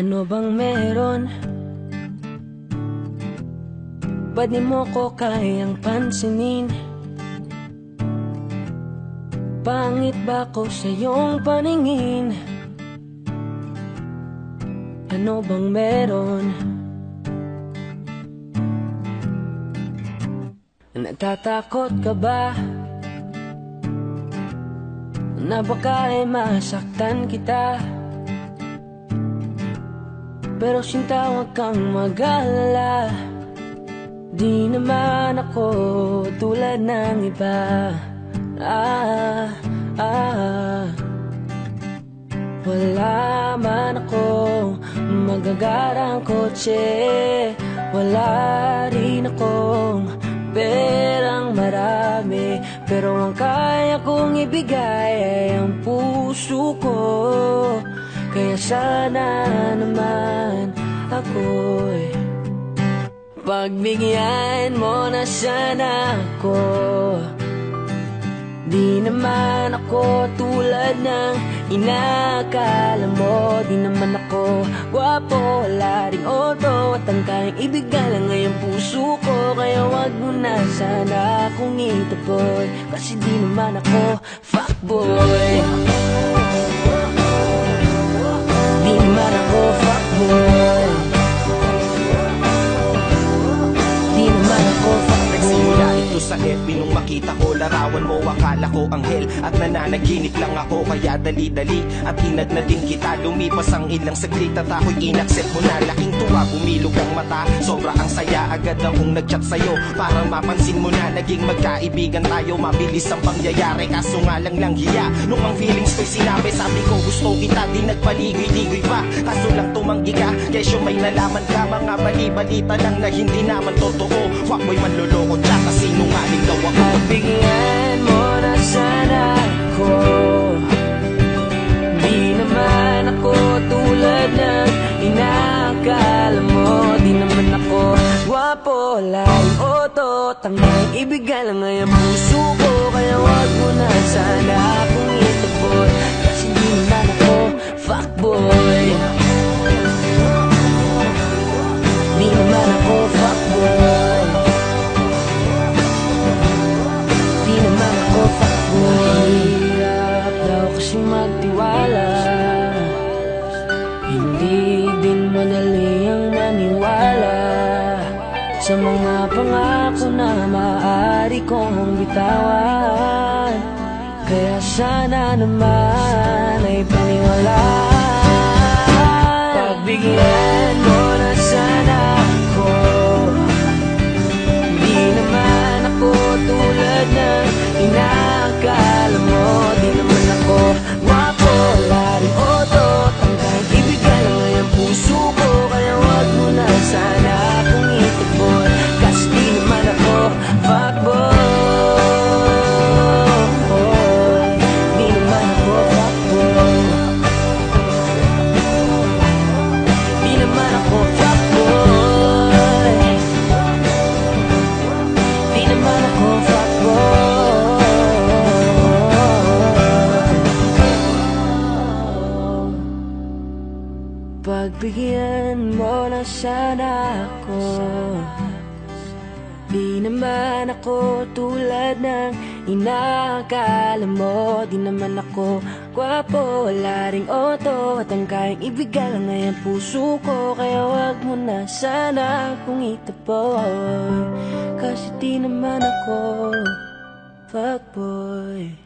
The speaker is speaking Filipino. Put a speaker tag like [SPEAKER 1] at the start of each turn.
[SPEAKER 1] Ano bang meron? Ba't di mo ko kayang pansinin? Pangit ba ko sa iyong paningin? Ano bang meron? Natatakot ka ba na baka ay masaktan kita? Pero sinta, huwag kang mag-alala, di naman ako tulad ng iba. Wala man akong magagarang kotse, wala rin akong perang marami, pero ang kaya kong ibigay ay ang puso ko. Kaya sana naman ako'y pagbigyan mo na sana ako. Di naman ako tulad ng inakala mo. Di naman ako gwapo, wala ring auto, at ang kayang ibigay lang ay ang puso ko. Kaya wag mo na sana akong itaboy, kasi di naman ako fuckboy. Di naman ako fuckboy. Di naman ako fuckboy.
[SPEAKER 2] Nagsimula ito sa FB nung makita ko larawan mo, akala ko anghel at nananaginip lang ako. Kaya dali-dali at inad na din kita. Lumipas ang ilang saglit at ako'y inaccept mo na. Laking tuwa, bumilog ang mata, sobra ang saya. Agad akong nagchat sa'yo, parang mapansin mo na naging magkaibigan tayo. Mabilis ang pangyayari, kaso nga lang hiya. Nung ang feelings ko'y sinabi, sabi ko gusto kita, di nagpaligoy-ligoy pa. Kaso lang tumanggi ka, kesyo may nalaman ka. Mga bali-balita lang na hindi naman totoo. Fuckboy, manloloko, tsaka sinungaling daw ako.
[SPEAKER 1] Pagbigyan mo na sana ako. Di naman ako tulad ng inakala mo. Di naman ako gwapo, laring auto, tanging ibigay lang ay ang puso ko. Kaya wag mo na sana akong itaboy, kasi di naman ako fuckboy. Di naman ako fuckboy. Di naman ako fuckboy. Hirap daw kasi magtiwala, hindi din madali ang maniwala sa mga pangako na maaari kong bitawan. Kaya sana naman ay paniwalaan. Pagbigyan mo na sana ako. Di naman ako tulad ng inakala mo. Di naman ako gwapo, laring auto, tangkang ibigay lang ay ang puso ko. Kaya wag mo na sana akong itaboy, kasi di naman ako fuckboy. Di naman ako fuckboy. Di naman ako fuckboy. Di naman ako fuckboy. Pagbigyan mo na sana ako. Di naman ako tulad ng inakala mo. Di naman ako gwapo, wala ring auto, at ang kayang ibigay lang ay ang puso ko. Kaya wag mo na sana akong itaboy, kasi di naman ako fuckboy.